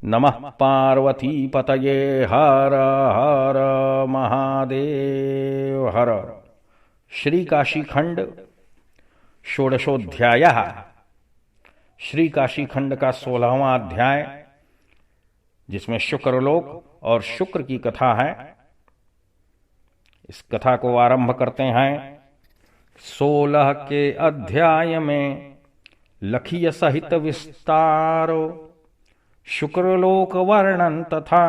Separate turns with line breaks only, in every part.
नमः पार्वती पतये हर हर महादेव हर। श्री काशी खंड षोडशोध्याय। श्री काशी खंड का 16वां अध्याय, जिसमें शुक्रलोक और शुक्र की कथा है। इस कथा को आरंभ करते हैं। 16 के अध्याय में लखिय सहित विस्तारो, शुक्रलोक वर्णन तथा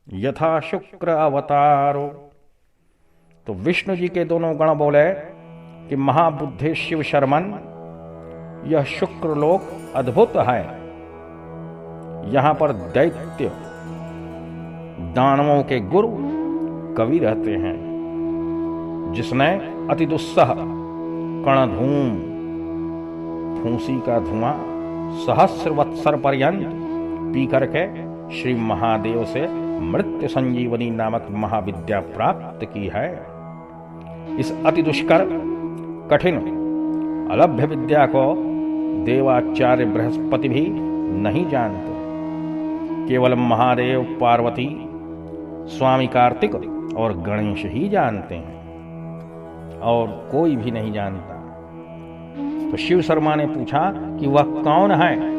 यथा शुक्र अवतारो। तो विष्णु जी के दोनों गण बोले कि महाबुद्धे शिव शर्मन, यह शुक्रलोक अद्भुत है। यहां पर दैत्य दानवों के गुरु कवि रहते हैं, जिसने अति दुस्सह कणधूम फूंसी का धुआं सहस्र वत्सर पर्यंत पी करके श्री महादेव से मृत्यु संजीवनी नामक महाविद्या प्राप्त की है। इस अति दुष्कर कठिन अलभ्य विद्या को देवाचार्य बृहस्पति भी नहीं जानते। केवल महादेव, पार्वती, स्वामी कार्तिक और गणेश ही जानते हैं, और कोई भी नहीं जानता। तो शिव शर्मा ने पूछा कि वह कौन है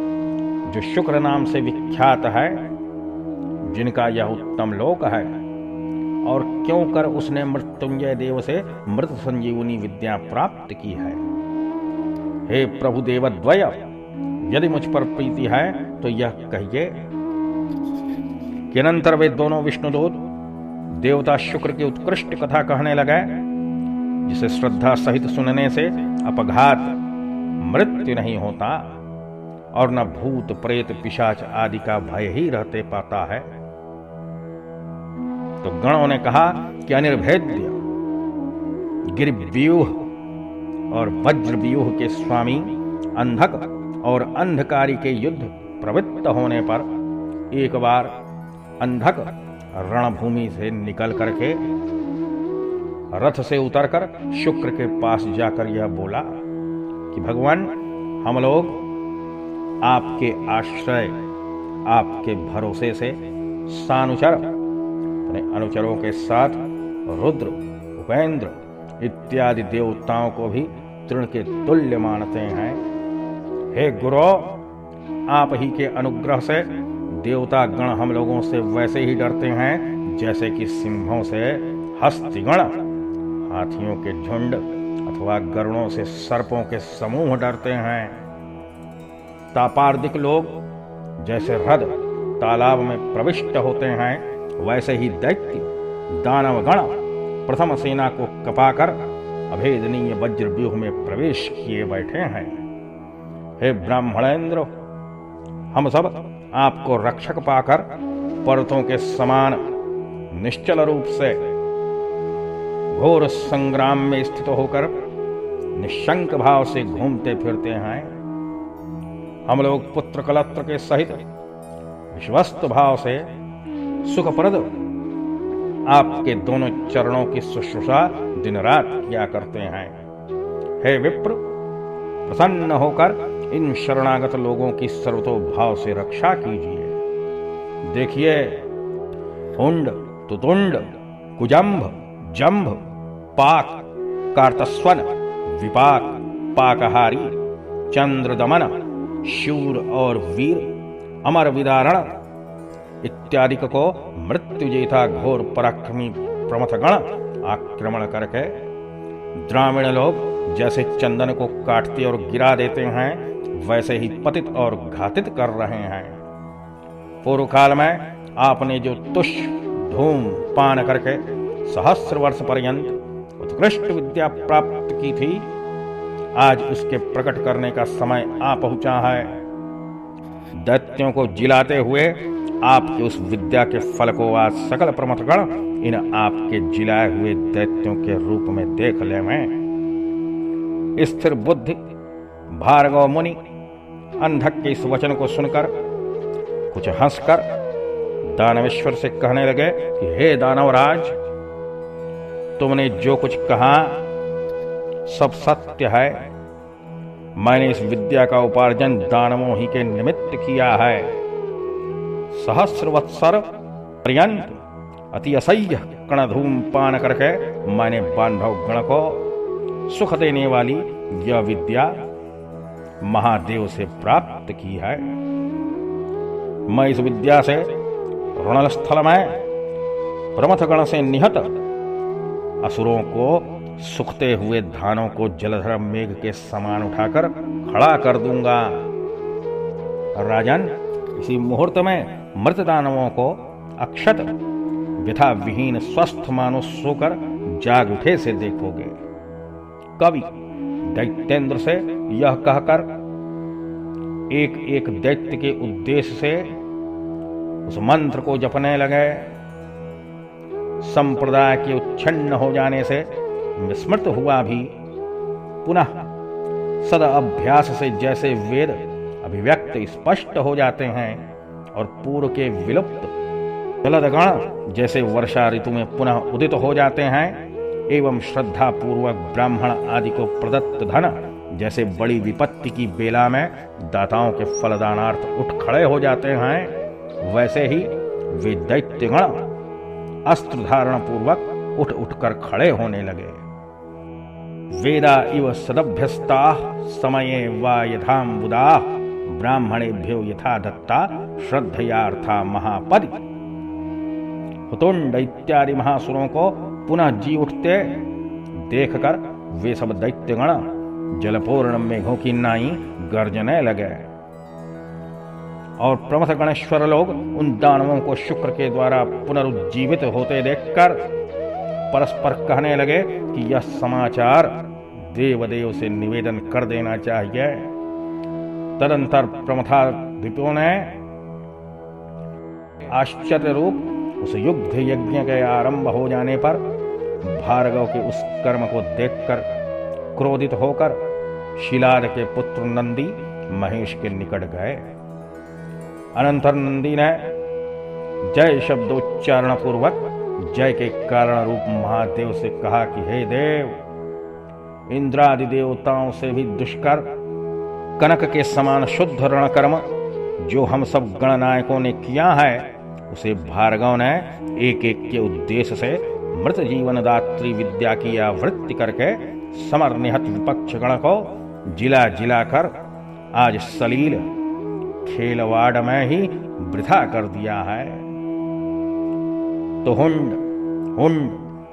जो शुक्र नाम से विख्यात है, जिनका यह उत्तम लोक है, और क्यों कर उसने मृत्युंजय देव से मृत संजीवनी विद्या प्राप्त की है। हे प्रभु देवद्वय, यदि मुझ पर प्रीति है तो यह कहिए। किनंतर वे दोनों विष्णुदूत देवता शुक्र की उत्कृष्ट कथा कहने लगे, जिसे श्रद्धा सहित सुनने से अपघात मृत्यु नहीं होता, और न भूत प्रेत पिशाच आदि का भय ही रहते पाता है। तो गणों ने कहा कि अनिर्भेद्य गिरिव्यूह और वज्रव्यूह के स्वामी अंधक और अंधकारी के युद्ध प्रवृत्त होने पर एक बार अंधक रणभूमि से निकल करके रथ से उतरकर शुक्र के पास जाकर यह बोला कि भगवान, हम लोग आपके आश्रय, आपके भरोसे से सानुचर अपने अनुचरों के साथ रुद्र, उपेंद्र इत्यादि देवताओं को भी तृण के तुल्य मानते हैं। हे गुरु, आप ही के अनुग्रह से देवता गण हम लोगों से वैसे ही डरते हैं जैसे कि सिंहों से हस्तिगण, हाथियों के झुंड अथवा गरुड़ों से सर्पों के समूह डरते हैं। तापार्दिक लोग जैसे हृद तालाब में प्रविष्ट होते हैं, वैसे ही दैत्य दानवगण प्रथम सेना को कपाकर अभेदनीय वज्रव्यूह में प्रवेश किए बैठे हैं। हे ब्राह्मणेंद्र, हम सब आपको रक्षक पाकर पर्वतों के समान निश्चल रूप से घोर संग्राम में स्थित होकर निशंक भाव से घूमते फिरते हैं। हम लोग पुत्र कलत्र के सहित विश्वस्त भाव से सुखप्रद आपके दोनों चरणों की शुश्रूषा दिन रात किया करते हैं। हे विप्र, प्रसन्न होकर इन शरणागत लोगों की सर्वतोभाव से रक्षा कीजिए। देखिए, हुंड, तुतुंड, कुजंभ, जंभ, पाक, कार्तस्वन, विपाक, पाकहारी, चंद्रदमन, शूर और वीर, अमर विदारण इत्यादि को मृत्यु जेता घोर पराक्रमी प्रमथगण आक्रमण करके ग्रामीण लोग जैसे चंदन को काटते और गिरा देते हैं, वैसे ही पतित और घातित कर रहे हैं। पूर्व काल में आपने जो तुष धूम पान करके सहस्र वर्ष पर्यंत उत्कृष्ट विद्या प्राप्त की थी, आज उसके प्रकट करने का समय आ पहुंचा है। दैत्यों को जिलाते हुए आपकी उस विद्या के फल को आज सकल प्रमथगण इन आपके जिलाए हुए दैत्यों के रूप में देख लेवें। स्थिर बुद्धि भार्गव मुनि अंधक के इस वचन को सुनकर कुछ हंसकर दानवेश्वर से कहने लगे कि हे दानवराज, तुमने जो कुछ कहा सब सत्य है। मैंने इस विद्या का उपार्जन दानवों ही के निमित्त किया है। सहस्रवत्सर पर्यंत अति असह्य कण धूम पान करके मैंने बांधव गण को सुख देने वाली यह विद्या महादेव से प्राप्त की है। मैं इस विद्या से रणस्थल में प्रमथ गण से निहत असुरों को सुखते हुए धानों को जलधर मेघ के समान उठाकर खड़ा कर दूंगा। राजन, इसी मुहूर्त में मृत दानवों को अक्षत व्यथा विहीन स्वस्थ मानुष सोकर जाग उठे से देखोगे। कवि दैत्येंद्र से यह कहकर एक एक दैत्य के उद्देश्य से उस मंत्र को जपने लगे। संप्रदाय के उच्छिन्न हो जाने से विस्मृत हुआ भी पुनः सद अभ्यास से जैसे वेद अभिव्यक्त स्पष्ट हो जाते हैं और पूर्व के विलुप्त जलदगण जैसे वर्षा ऋतु में पुनः उदित हो जाते हैं, एवं श्रद्धा पूर्वक ब्राह्मण आदि को प्रदत्त धन जैसे बड़ी विपत्ति की बेला में दाताओं के फलदानार्थ उठ खड़े हो जाते हैं, वैसे ही वे दैत्यगण अस्त्र धारण पूर्वक उठ उठकर खड़े होने लगे। वेदा इव सदभ्यस्ता समये वा यथाम्बुदा ब्राह्मणेभ्यो यथा दत्ता श्रद्धयार्था महापदि। हुतुंड इत्यादि महासुरों को पुनः जी उठते देखकर वे सब दैत्यगण जलपूर्ण मेघों की नाई गर्जने लगे और प्रमथ गणेश्वर लोग उन दानवों को शुक्र के द्वारा पुनरुज्जीवित होते देखकर परस्पर कहने लगे कि यह समाचार देवदेव से निवेदन कर देना चाहिए। तदंतर प्रमथाधिपों ने आश्चर्य रूप उस युद्ध यज्ञ के आरंभ हो जाने पर भार्गव के उस कर्म को देखकर क्रोधित होकर शिलाद के पुत्र नंदी महेश के निकट गए। अनंतर नंदी ने जय शब्दोच्चारण पूर्वक जय के कारण रूप महादेव से कहा कि हे देव, इंद्रादि देवताओं से भी दुष्कर कनक के समान शुद्ध रण कर्म जो हम सब गणनायकों ने किया है, उसे भार्गव ने एक एक के उद्देश्य से मृत जीवन दात्री विद्या की आवृत्ति करके समर निहत विपक्ष गण को जिला जिला कर आज सलील खेलवाड़ में ही वृथा कर दिया है। तो हुंड,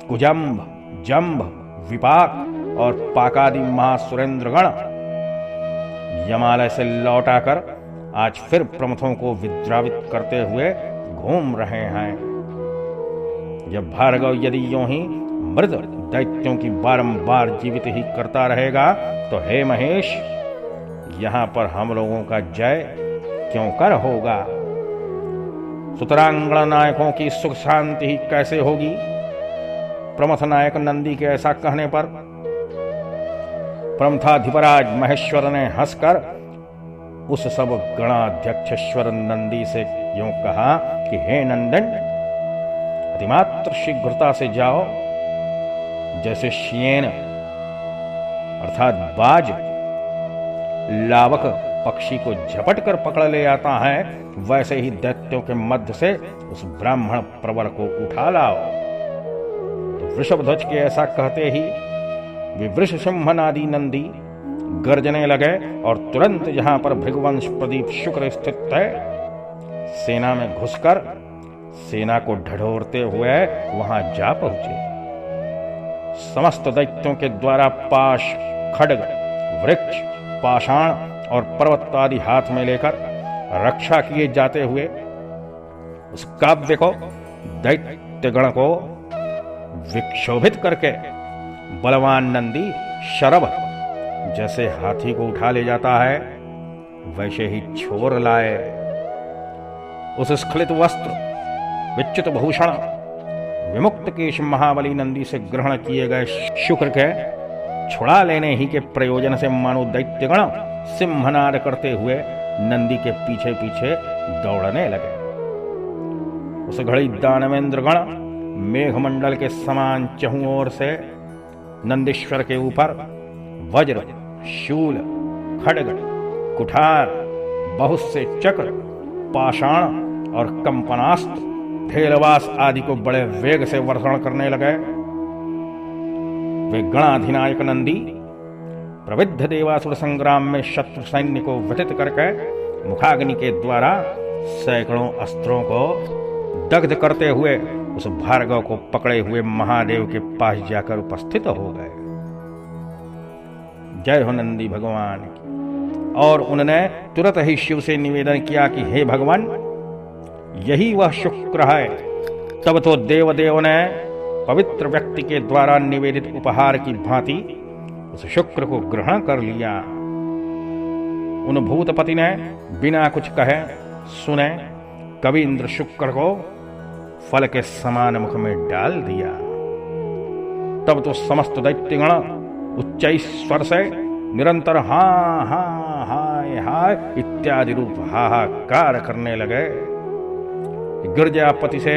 कुजंभ, जंभ, विपाक और पाकादि महासुरेंद्रगण यमालय से लौटाकर आज फिर प्रमथों को विद्रावित करते हुए घूम रहे हैं। जब भार्गव यदि यूं ही मृत दैत्यों की बारंबार जीवित ही करता रहेगा तो हे महेश, यहां पर हम लोगों का जय क्यों कर होगा? सुतरांगण नायकों की सुख शांति ही कैसे होगी? प्रमथ नायक नंदी के ऐसा कहने पर प्रमथाधिपराज महेश्वर ने हंसकर उस सब गणाध्यक्षेश्वर नंदी से यूं कहा कि हे नंदन, अतिमात्र शीघ्रता से जाओ। जैसे शियेन अर्थात बाज लावक पक्षी को झपट कर पकड़ ले आता है, वैसे ही दैत्यों के मध्य से उस ब्राह्मण प्रवर को उठा लाओ। तो वृषभध्वज के ऐसा कहते ही वे वृषसिंहनादि नंदी गर्जने लगे और तुरंत जहां पर भृगुवंश प्रदीप शुक्र स्थित है, सेना में घुसकर सेना को ढढोरते हुए वहां जा पहुंचे। समस्त दैत्यों के द्वारा पाश, खड्ग, वृक्ष, पाषाण और पर्वत आदि हाथ में लेकर रक्षा किए जाते हुए उस काव्य को दैत्यगण को विक्षोभित करके बलवान नंदी शरभ जैसे हाथी को उठा ले जाता है, वैसे ही छोर लाए। उस स्खलित वस्त्र, विच्युत भूषण, विमुक्त केश महाबली नंदी से ग्रहण किए गए शुक्र के छुड़ा लेने ही के प्रयोजन से मानो दैत्यगण सिंहनाद करते हुए नंदी के पीछे पीछे दौड़ने लगे। उस घड़ी दानवेंद्रगण मेघमंडल के समान चहुं ओर से नंदीश्वर के ऊपर वज्र, शूल, खड्ग, कुठार, बहुत से चक्र, पाषाण और कंपनास्त्र, ढेलवास आदि को बड़े वेग से वर्षण करने लगे। वे गणाधिनायक नंदी प्रविद्ध देवासुर संग्राम में शत्रु सैन्य को व्यथित करके मुखाग्नि के द्वारा सैकड़ों अस्त्रों को दग्ध करते हुए उस भार्गव को पकड़े हुए महादेव के पास जाकर उपस्थित हो गए। जय हो नंदी भगवान की। और उन्होंने तुरंत ही शिव से निवेदन किया कि हे भगवान, यही वह शुक्र है। तब तो देवदेव ने पवित्र व्यक्ति के द्वारा निवेदित उपहार की भांति उस शुक्र को ग्रहण कर लिया। उन भूतपति ने बिना कुछ कहे सुने कवींद्र शुक्र को फल के समान मुख में डाल दिया। तब तो समस्त दैत्यगण उच्च स्वर से निरंतर हाँ हाँ हाय हाय इत्यादि रूप हाहाकार करने लगे। गिरजापति से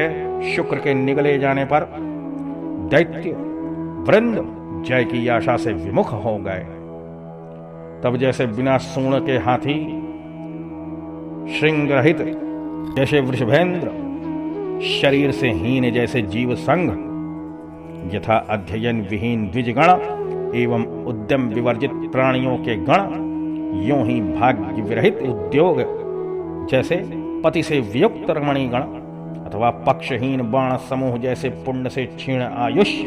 शुक्र के निगले जाने पर दैत्य वृंद जय की आशा से विमुख हो गए। तब जैसे बिना सूंड के हाथी, श्रृंग रहित जैसे वृषभेंद्र, शरीर से हीन जैसे जीव संघ, यथा अध्ययन विहीन द्विजगण एवं उद्यम विवर्जित प्राणियों के गण, यों ही भाग्य विरहित उद्योग जैसे पति से वियुक्त रमणी गण अथवा पक्षहीन बाण समूह जैसे पुण्य से क्षीण आयुष्य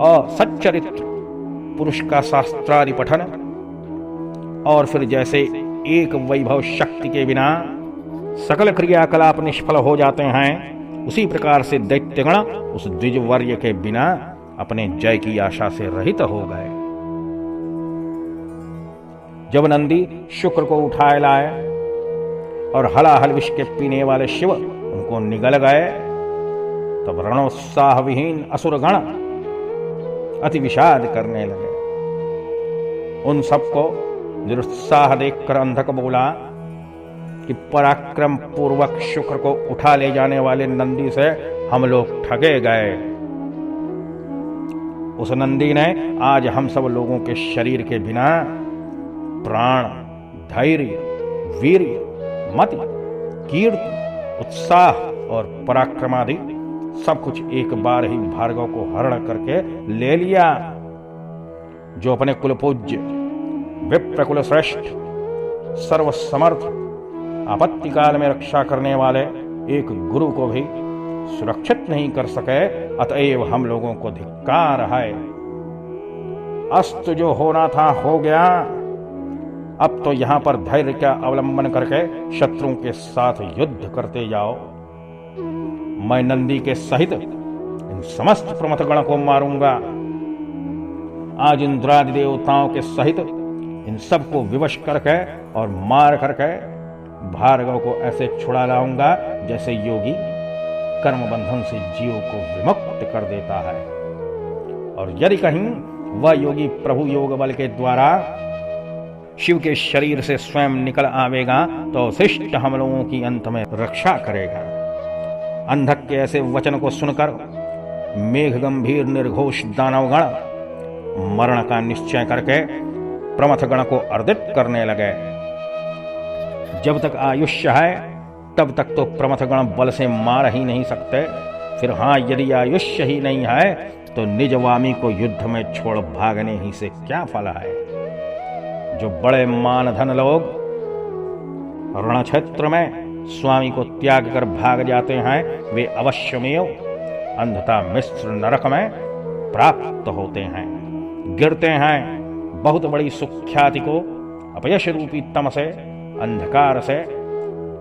और सच्चरित्र पुरुष का शास्त्रादि पठन, और फिर जैसे एक वैभव शक्ति के बिना सकल क्रियाकलाप निष्फल हो जाते हैं, उसी प्रकार से दैत्यगण उस द्विजवर्य के बिना अपने जय की आशा से रहित हो गए। जब नंदी शुक्र को उठाए लाए और हलाहल विष के पीने वाले शिव उनको निगल गए, तब रणोत्साह विहीन असुरगण अति विषाद करने लगे। उन सबको निरुत्साह देखकर अंधक बोला कि पराक्रम पूर्वक शुक्र को उठा ले जाने वाले नंदी से हम लोग ठगे गए। उस नंदी ने आज हम सब लोगों के शरीर के बिना प्राण, धैर्य, वीर्य, मति, कीर्ति, उत्साह और पराक्रम आदि सब कुछ एक बार ही भार्गव को हरण करके ले लिया। जो अपने कुल पूज्य, विप्र कुल श्रेष्ठ, सर्वसमर्थ, आपत्ति काल में रक्षा करने वाले एक गुरु को भी सुरक्षित नहीं कर सके, अतएव हम लोगों को धिक्कार है। अस्त जो होना था हो गया। अब तो यहां पर धैर्य का अवलंबन करके शत्रुओं के साथ युद्ध करते जाओ। मैं नंदी के सहित इन समस्त प्रमथ गण को मारूंगा। आज इंद्रादि देवताओं के सहित इन सबको विवश करके और मार करके भार्गव को ऐसे छुड़ा लाऊंगा जैसे योगी कर्म बंधन से जीव को विमुक्त कर देता है। और यदि कहीं वह योगी प्रभु योग बल के द्वारा शिव के शरीर से स्वयं निकल आवेगा तो शिष्ट हम लोगों की अंत में रक्षा करेगा। अंधक के ऐसे वचन को सुनकर मेघ गंभीर निर्घोष दानवगण मरण का निश्चय करके प्रमथ गण को अर्दित करने लगे। जब तक आयुष्य है तब तक तो प्रमथ गण बल से मार ही नहीं सकते। फिर हाँ, यदि आयुष्य ही नहीं है तो निजवामी को युद्ध में छोड़ भागने ही से क्या फल है। जो बड़े मानधन लोग रण क्षेत्र में स्वामी को त्याग कर भाग जाते हैं, वे अवश्यमेव अंधता मिश्र नरक में प्राप्त होते हैं, गिरते हैं। बहुत बड़ी सुख्याति को अपयश रूपी तम से, अंधकार से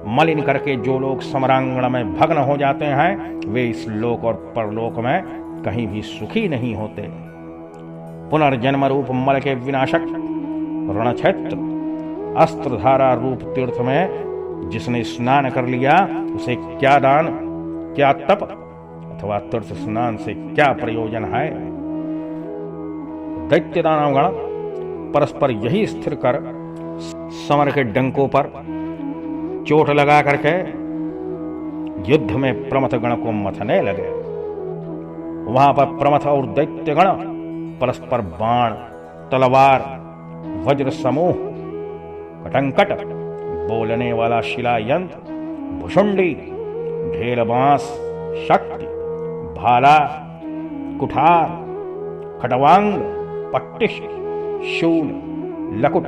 मलिन करके जो लोग समरांगण में भग्न हो जाते हैं, वे इस लोक और परलोक में कहीं भी सुखी नहीं होते। पुनर्जन्म रूप मल के विनाशक रणक्षेत्र अस्त्रधारा रूप तीर्थ में जिसने स्नान कर लिया, उसे क्या दान, क्या तप अथवा तीर्थ स्नान से क्या प्रयोजन है। दैत्य दानवगण परस्पर यही स्थिर कर समर के डंकों पर चोट लगा करके युद्ध में प्रमथ गण को मथने लगे। वहां पर प्रमथ और दैत्य गण परस्पर बाण, तलवार, वज्र समूह, कटंकट, बोलने वाला शिला यंत्र, भुषुंडी, ढेल बांस, शक्ति, भाला, कुठार, खटवांग, पट्टिश, शूल, लकुट,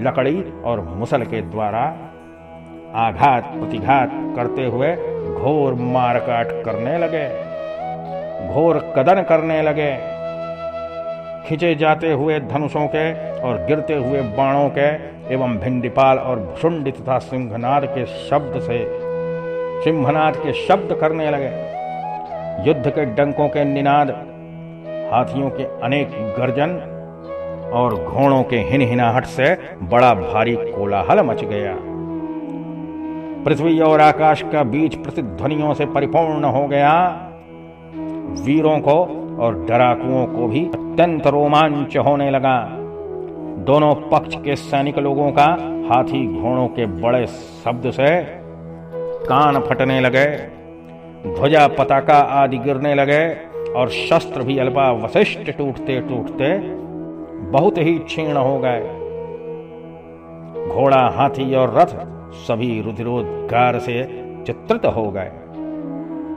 लकड़ी और मुसल के द्वारा आघात प्रतिघात करते हुए घोर मारकाट करने लगे, घोर कदन करने लगे। खिंचे जाते हुए धनुषों के और गिरते हुए बाणों के एवं भिंडिपाल और भुषुंडी तथा सिंहनाद के शब्द करने लगे। युद्ध के डंकों के निनाद, हाथियों के अनेक गर्जन और घोड़ों के हिनहिनाहट से बड़ा भारी कोलाहल मच गया। पृथ्वी और आकाश का बीच प्रतिध्वनियों से परिपूर्ण हो गया। वीरों को और डराकुओं को भी अत्यंत रोमांच होने लगा। दोनों पक्ष के सैनिक लोगों का हाथी घोड़ों के बड़े शब्द से कान फटने लगे, ध्वजा पताका आदि गिरने लगे और शस्त्र भी अल्पावशिष्ट टूटते टूटते बहुत ही क्षीण हो गए। घोड़ा, हाथी और रथ सभी रुधिरोद्गार से चित्रित हो गए।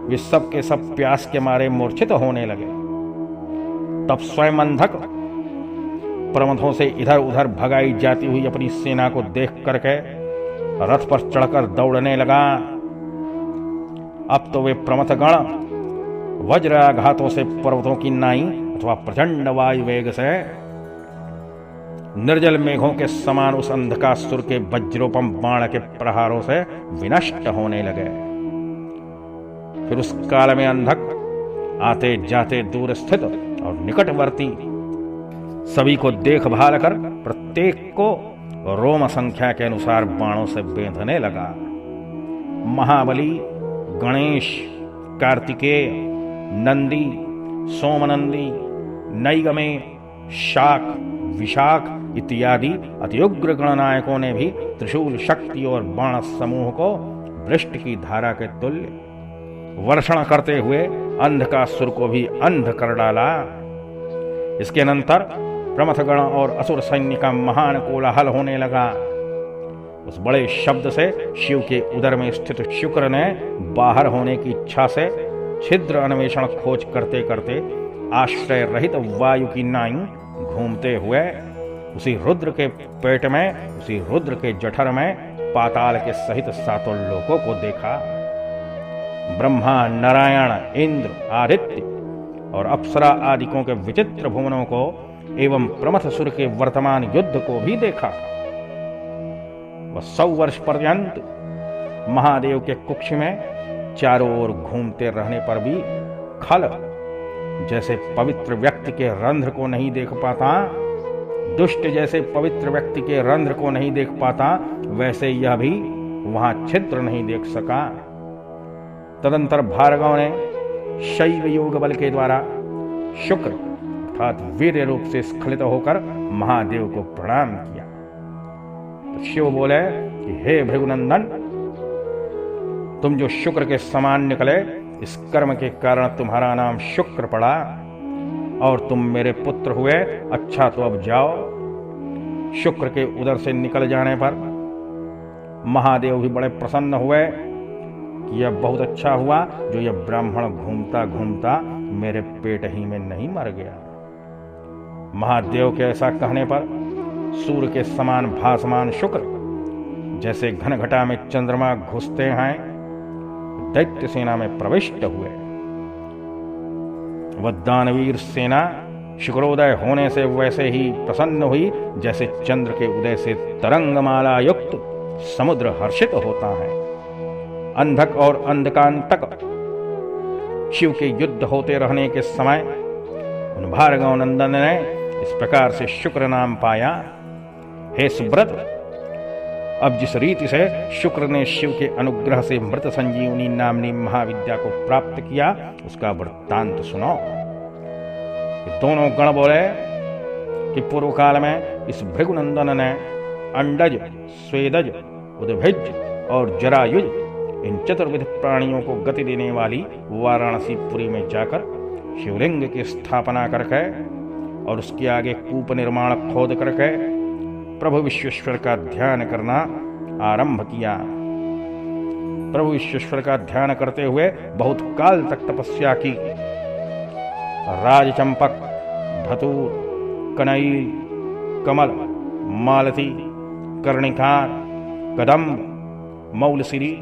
वे सब के सब प्यास के मारे मूर्छित होने लगे। तब स्वयं अंधक प्रमथों से इधर उधर भगाई जाती हुई अपनी सेना को देख करके रथ पर चढ़कर दौड़ने लगा। अब तो वे प्रमथगण वज्राघातों से पर्वतों की नाई अथवा प्रचंड वायु वेग से निर्जल मेघों के समान उस अंधकासुर के वज्रोपम बाण के प्रहारों से विनष्ट होने लगे। फिर उस काल में अंधक आते जाते दूर स्थित और निकटवर्ती सभी को देखभाल कर प्रत्येक को रोम संख्या के अनुसार बाणों से बेंधने लगा। महाबली, गणेश, कार्तिकेय, नंदी, सोमनंदी, नैगमे, शाक, विशाख इत्यादि अत्युग्र गणनायकों ने भी त्रिशूल शक्ति और बाण समूह को वृष्टि की धारा के तुल्य वर्षण करते हुए अंधकासुर को भी अंध कर डाला। इसके अनंतर प्रमथगण और असुर सैन्य का महान कोलाहल होने लगा। उस बड़े शब्द से शिव के उदर में स्थित शुक्र ने बाहर होने की इच्छा से छिद्र अन्वेषण खोज करते करते आश्रय रहित वायु की नाई घूमते हुए उसी रुद्र के पेट में, उसी रुद्र के जठर में पाताल के सहित सातों लोकों को देखा। ब्रह्मा, नारायण, इंद्र, आदित्य और अप्सरा आदिकों के विचित्र भुवनों को एवं प्रमथसुर के वर्तमान युद्ध को भी देखा। वह 100 वर्ष पर्यंत महादेव के कुक्ष में चारों ओर घूमते रहने पर भी खल जैसे पवित्र व्यक्ति के रंध्र को नहीं देख पाता, दुष्ट जैसे पवित्र व्यक्ति के रंध्र को नहीं देख पाता, वैसे यह भी वहां छिद्र नहीं देख सका। तदंतर भार्गव ने शैव योग बल के द्वारा शुक्र अर्थात वीर्य रूप से स्खलित होकर महादेव को प्रणाम किया। तो शिव बोले कि हे भृगुनंदन, तुम जो शुक्र के समान निकले, इस कर्म के कारण तुम्हारा नाम शुक्र पड़ा और तुम मेरे पुत्र हुए। अच्छा तो अब जाओ। शुक्र के उदर से निकल जाने पर महादेव भी बड़े प्रसन्न हुए कि यह बहुत अच्छा हुआ जो यह ब्राह्मण घूमता घूमता मेरे पेट ही में नहीं मर गया। महादेव के ऐसा कहने पर सूर्य के समान भासमान शुक्र जैसे घनघटा में चंद्रमा घुसते हैं दैत्य सेना में प्रविष्ट हुए। वह दानवीर सेना शुक्रोदय होने से वैसे ही प्रसन्न हुई जैसे चंद्र के उदय से तरंगमाला युक्त समुद्र हर्षित होता है। अंधक और अंधकांतक शिव के युद्ध होते रहने के समय उन भार्गव नंदन ने इस प्रकार से शुक्र नाम पाया। हे सुब्रत, अब जिस रीति से शुक्र ने शिव के अनुग्रह से मृत संजीवनी नामनी महाविद्या को प्राप्त किया, उसका वृत्तांत सुनो। दोनों गण बोले कि पूर्व काल में इस भृगुनंदन ने अंडज, स्वेदज, उद्भिज और जरायुज इन चतुर्विध प्राणियों को गति देने वाली वाराणसीपुरी में जाकर शिवलिंग की स्थापना करके और उसके आगे कूप निर्माण खोद करके प्रभु विश्वेश्वर का ध्यान करना आरंभ किया। प्रभु ईश्वर का ध्यान करते हुए बहुत काल तक तपस्या की। राजचंपक, धतूर, कनई, कमल, मालती, कर्णिकार, कदम्ब, मौलसिरी,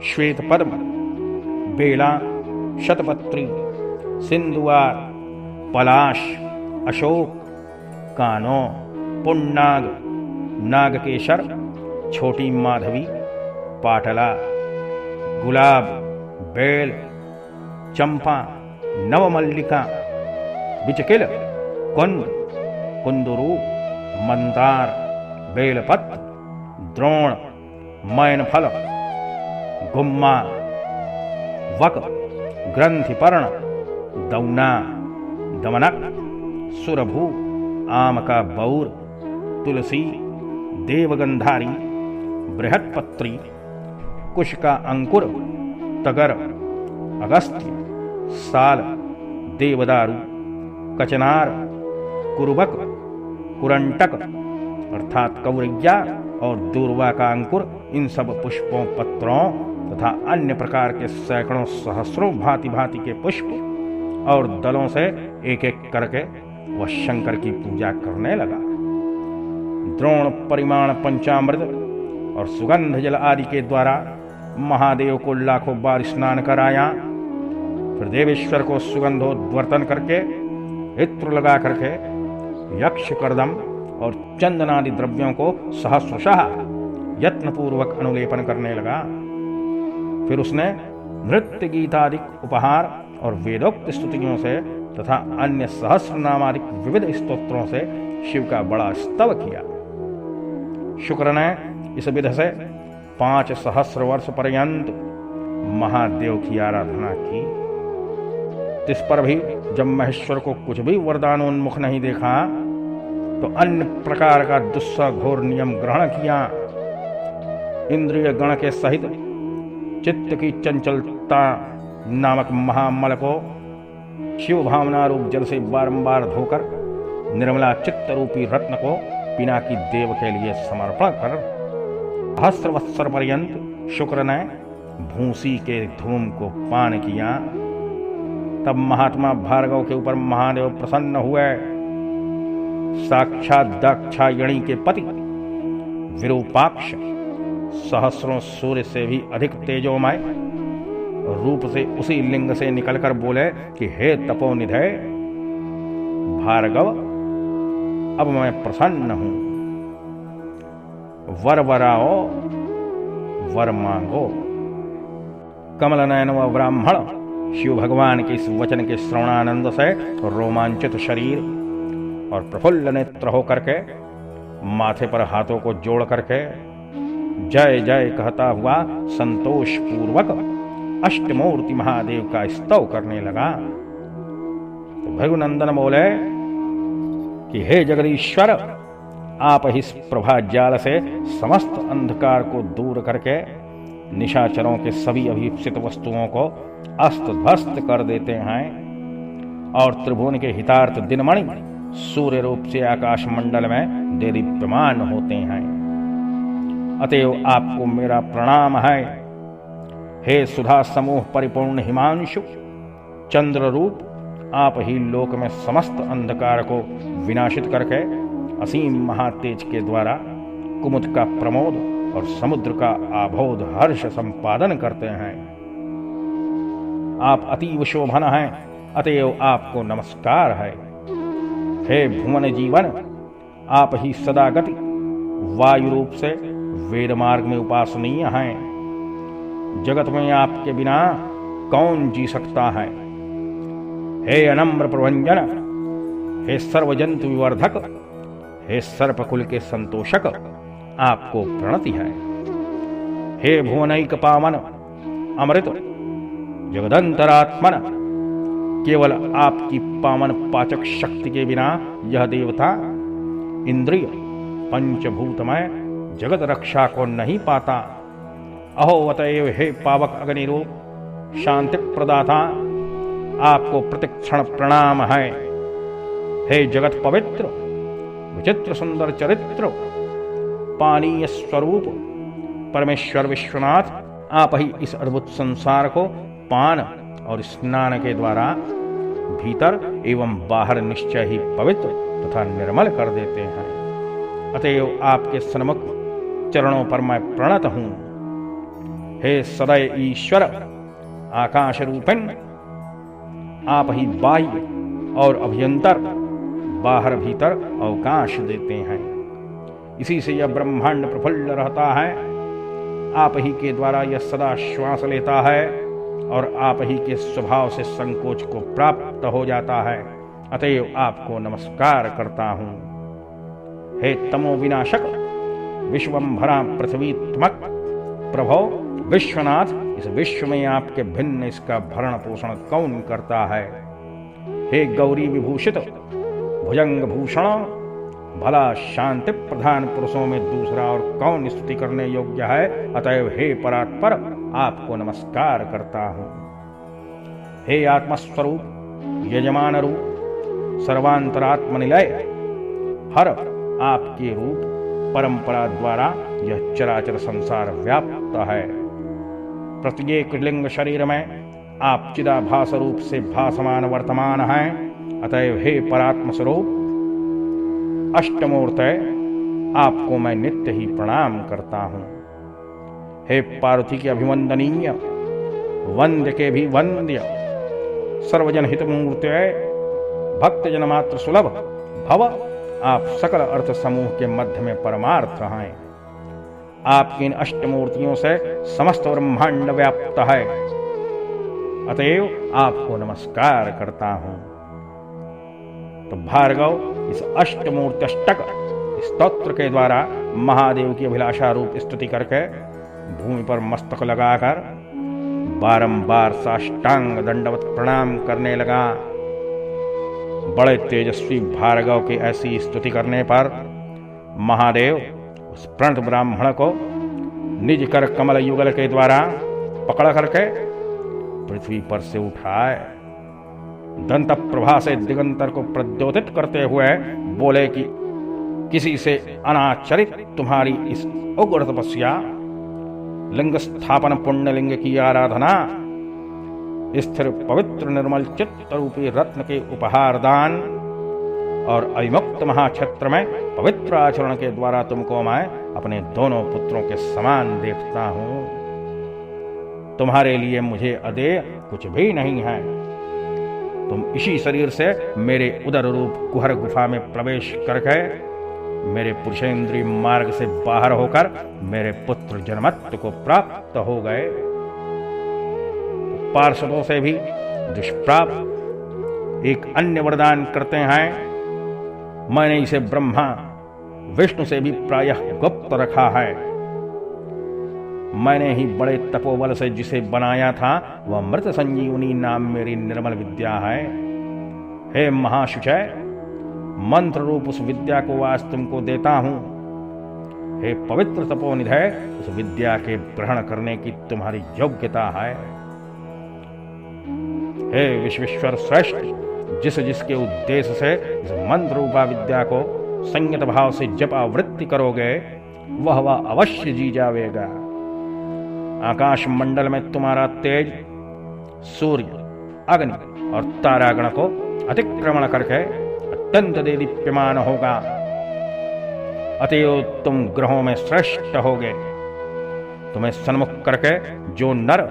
श्वेत पद्म, बेला, शतपत्री, सिंधुवार, पलाश, अशोक, कानो, पुन्नाग, नागकेशर, छोटी माधवी, पाटला, गुलाब, बेल, चंपा, नवमल्लिका, बिचकिल, कुंद, कुंदरू, मंदार, बेलपत्र, द्रोण, मैनफल, गुम्मा, वक, ग्रंथिपर्ण, दौना, दमनक, सुरभू, आम का बौर, तुलसी, देवगंधारी, बृहत्पत्री, कुश का अंकुर, तगर, अगस्त्य, साल, देवदारू, कचनार, कुरुबक, कुरंटक अर्थात कौरैया और दूर्वा का अंकुर, इन सब पुष्पों, पत्रों तथा अन्य प्रकार के सैकड़ों सहस्रों भांति भांति के पुष्प और दलों से एक एक करके वह शंकर की पूजा करने लगा। द्रोण परिमाण पंचामृत और सुगंध जल आदि के द्वारा महादेव को लाखों बार स्नान कराया। फिर देवेश्वर को सुगंधोद्वर्तन करके, इत्र लगा करके, यक्ष कर्दम और चंदनादि द्रव्यों को सहस्रशः यत्नपूर्वक अनुलेपन करने लगा। फिर उसने नृत्य गीतादिक उपहार और वेदोक्त स्तुतियों से तथा अन्य सहस्र नामादिक विविध स्तोत्रों से शिव का बड़ा स्तव किया। शुक्र ने इस विध से 5 सहस्र वर्ष पर्यंत महादेव की आराधना की। इस पर भी जब महेश्वर को कुछ भी वरदानोन्मुख नहीं देखा तो अन्य प्रकार का दुस्सह घोर नियम ग्रहण किया। इंद्रिय गण के सहित चित्त की चंचलता नामक महामल को शिव भावना रूप जल से बारंबार धोकर निर्मला चित्त रूपी रत्न को पिनाकी देव के लिए समर्पण कर सहस्र वत्सर पर्यंत शुक्र ने भूसी के धूम को पान किया। तब महात्मा भार्गव के ऊपर महादेव प्रसन्न हुए। साक्षात दाक्षायणी के पति विरूपाक्ष सहस्रों सूर्य से भी अधिक तेजोमय रूप से उसी लिंग से निकलकर बोले कि हे तपोनिधे भार्गव, अब मैं प्रसन्न हूं, वर वराओ, वर मांगो। कमल नयन व ब्राह्मण शिव भगवान के इस वचन के श्रवणानंद से रोमांचित शरीर और प्रफुल्ल नेत्र होकर के माथे पर हाथों को जोड़ करके जय जय कहता हुआ संतोष पूर्वक अष्टमूर्ति महादेव का स्तव करने लगा। तो भृगुनंदन बोले कि हे जगदीश्वर, आप ही इस प्रभा जाल से समस्त अंधकार को दूर करके निशाचरों के सभी अभीप्सित वस्तुओं को अस्त भस्त कर देते हैं और त्रिभुवन के हितार्थ दिनमणि सूर्य रूप से आकाश मंडल में देदीप्यमान होते हैं। अतएव आपको मेरा प्रणाम है। हे सुधा समूह परिपूर्ण हिमांशु चंद्र रूप, आप ही लोक में समस्त अंधकार को विनाशित करके असीम महातेज के द्वारा कुमुद का प्रमोद और समुद्र का आबोध हर्ष संपादन करते हैं। आप अतीव शोभन हैं, अतएव आपको नमस्कार है। हे भुवन जीवन, आप ही सदा गति वायु रूप से वेद मार्ग में उपासनीय हैं। जगत में आपके बिना कौन जी सकता है। हे अनम्र प्रभंजन, हे सर्वजंतु विवर्धक, हे सर्पकुल के संतोषक, आपको प्रणति है। हे भुवनैक पावन अमृत जगदंतरात्मन, केवल आपकी पावन पाचक शक्ति के बिना यह देवता इंद्रिय पंचभूतमय जगत रक्षा को नहीं पाता। अहो अतएव हे पावक अग्निरूप शांति प्रदाता, आपको प्रतिक्षण प्रणाम है। हे जगत पवित्र विचित्र सुंदर चरित्र पानीय स्वरूप परमेश्वर विश्वनाथ, आप ही इस अद्भुत संसार को पान और स्नान के द्वारा भीतर एवं बाहर निश्चय ही पवित्र तथा निर्मल कर देते हैं। अतएव आपके सन्मुख चरणों पर मैं प्रणत हूं। हे सदैव ईश्वर आकाश रूपिण, आप ही बाह्य और अभ्यंतर बाहर भीतर अवकाश देते हैं। इसी से यह ब्रह्मांड प्रफुल्ल रहता है। आप ही के द्वारा यह सदा श्वास लेता है और आप ही के स्वभाव से संकोच को प्राप्त हो जाता है। अतएव आपको नमस्कार करता हूं। हे तमो विनाशक विश्वंभरा पृथ्वीत्मक प्रभो विश्वनाथ, इस विश्व में आपके भिन्न इसका भरण पोषण कौन करता है। हे गौरी विभूषित भुजंग भूषण, भला शांति प्रधान पुरुषों में दूसरा और कौन स्तुति करने योग्य है। अतएव हे परात्पर, आपको नमस्कार करता हूं। हे आत्मस्वरूप यजमान रूप सर्वांतरात्मनिलय, हर आपके रूप परंपरा द्वारा यह चराचर संसार व्याप्त है। प्रत्येक लिंग शरीर में आप चिदाभास रूप से भासमान वर्तमान हैं। अतएव हे परात्म स्वरूप अष्टमूर्तय, आपको मैं नित्य ही प्रणाम करता हूं। हे पार्वती के अभिवंदनीय, वंद्य के भी वंद्य, सर्वजन हित मूर्तय, भक्त जन मात्र सुलभ भव, आप सकल अर्थ समूह के मध्य में परमार्थ हैं। आपकी इन अष्टमूर्तियों से समस्त ब्रह्मांड व्याप्त है। अतएव आपको नमस्कार करता हूं। तो भार्गव इस अष्टमूर्त्यष्टक स्तोत्र के द्वारा महादेव की अभिलाषा रूप स्तुति करके भूमि पर मस्तक लगाकर बारंबार साष्टांग दंडवत प्रणाम करने लगा। बड़े तेजस्वी भार्गव की ऐसी स्तुति करने पर महादेव उस प्रणत ब्राह्मण को निज कर कमल युगल के द्वारा पकड़ करके पृथ्वी पर से उठाए, दंत प्रभा से दिगंतर को प्रद्योतित करते हुए बोले कि किसी से अनाचरित तुम्हारी इस उग्र तपस्या, लिंग स्थापन पुण्य लिंग की आराधना, स्थिर पवित्र निर्मल चित्त रूपी रत्न के उपहार दान और अविमुक्त महाक्षेत्र में पवित्र आचरण के द्वारा तुमको मैं अपने दोनों पुत्रों के समान देखता हूं। तुम्हारे लिए मुझे अदेय कुछ भी नहीं है। तुम इसी शरीर से मेरे उदर रूप कुहर गुफा में प्रवेश करके मेरे पुरुषेंद्रीय मार्ग से बाहर होकर मेरे पुत्र जन्मत्व को प्राप्त हो गए। पार्षदों से भी दुष्प्राप्त एक अन्य वरदान करते हैं। मैंने इसे ब्रह्मा विष्णु से भी प्रायः गुप्त रखा है। मैंने ही बड़े तपोबल से जिसे बनाया था वह मृत संजीवनी नाम मेरी निर्मल विद्या है। हे महाशुचय, मंत्र रूप उस विद्या को आज तुमको देता हूं। हे पवित्र तपोनिधय, उस विद्या के ग्रहण करने की तुम्हारी योग्यता है। हे विश्वेश्वर श्रेष्ठ, जिस जिसके उद्देश्य से इस मंत्र रूपा विद्या को संयत भाव से जप आवृत्ति करोगे वह अवश्य जी जावेगा। आकाश मंडल में तुम्हारा तेज सूर्य, अग्नि और तारागण को अतिक्रमण करके अत्यंत देदीप्यमान होगा। अतएव तुम ग्रहों में श्रेष्ठ होगे। तुम्हें सन्मुख करके जो नर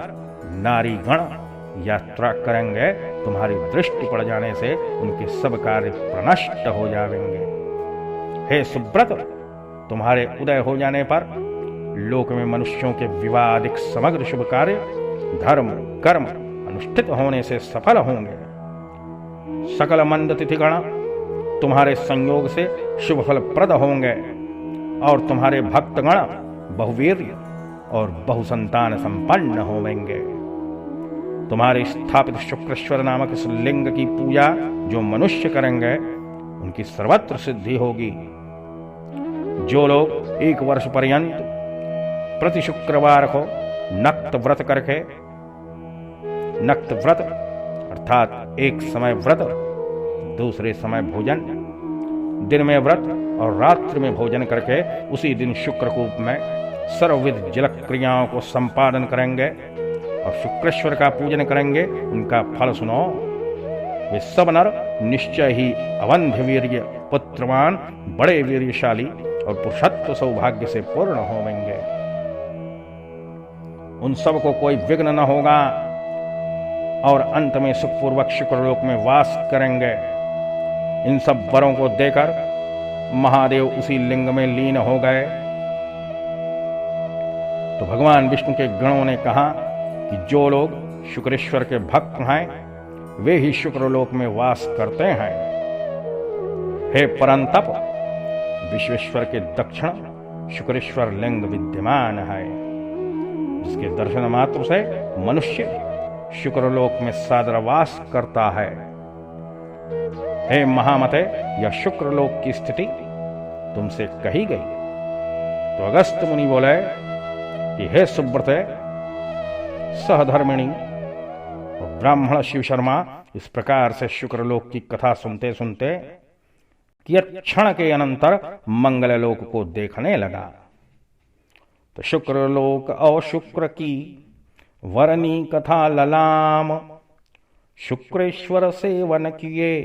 नारी गण यात्रा करेंगे तुम्हारी दृष्टि पड़ जाने से उनके सब कार्य प्रनष्ट हो जाएंगे। हे सुब्रत, तुम्हारे उदय हो जाने पर लोक में मनुष्यों के विवाह आदि समग्र शुभ कार्य धर्म कर्म अनुष्ठित होने से सफल होंगे। सकल मंद तिथिगण तुम्हारे संयोग से शुभ फल प्रद होंगे और तुम्हारे भक्तगण बहुवीर्य और बहुसंतान संपन्न होंगे। तुम्हारे स्थापित शुक्रेश्वर नामक इस लिंग की पूजा जो मनुष्य करेंगे उनकी सर्वत्र सिद्धि होगी। जो लोग 1 वर्ष पर्यंत प्रति शुक्रवार को नक्त व्रत करके, नक्त व्रत अर्थात एक समय व्रत दूसरे समय भोजन, दिन में व्रत और रात्रि में भोजन करके उसी दिन शुक्रकूप में सर्वविध जल क्रियाओं को संपादन करेंगे और शुक्रेश्वर का पूजन करेंगे, उनका फल सुनो। वे सब नर निश्चय ही अवंध्य वीर्य पुत्रवान, बड़े वीर्यशाली और पुरुषत्व सौभाग्य से पूर्ण होवेंगे। उन सब को कोई विघ्न न होगा और अंत में सुखपूर्वक शुक्रलोक में वास करेंगे। इन सब वरों को देकर महादेव उसी लिंग में लीन हो गए। तो भगवान विष्णु के गणों ने कहा कि जो लोग शुक्रेश्वर के भक्त हैं वे ही शुक्रलोक में वास करते हैं। हे परंतप, विश्वेश्वर के दक्षिण शुक्रेश्वर लिंग विद्यमान है, जिसके दर्शन मात्र से मनुष्य शुक्रलोक में सादरवास करता है। हे महामते, यह शुक्रलोक की स्थिति तुमसे कही गई। तो अगस्त मुनि बोले कि हे सुब्रते, सहधर्मिणी और ब्राह्मण शिव शर्मा इस प्रकार से शुक्रलोक की कथा सुनते सुनते कियत क्षण के अनंतर मंगललोक को देखने लगा। तो शुक्रलोक और शुक्र की वरनी कथा ललाम, शुक्रेश्वर सेवन किए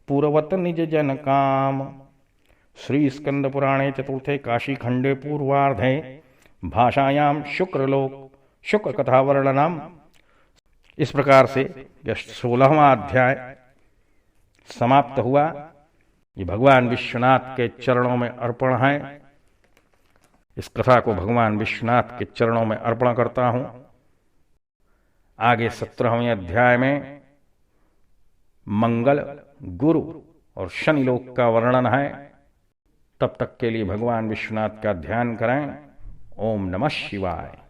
पूर्वत निज जन काम। श्री स्कंद पुराणे चतुर्थे काशी खंडे पूर्वार्धे भाषायाम शुक्रलोक शुक्र कथा वर्णनम। इस प्रकार से यह 16वां अध्याय समाप्त हुआ। ये भगवान विश्वनाथ के चरणों में अर्पण है। इस कथा को भगवान विश्वनाथ के चरणों में अर्पण करता हूं। आगे 17वें अध्याय में मंगल, गुरु और शनि लोक का वर्णन है। तब तक के लिए भगवान विश्वनाथ का ध्यान करें। ओम नमः शिवाय।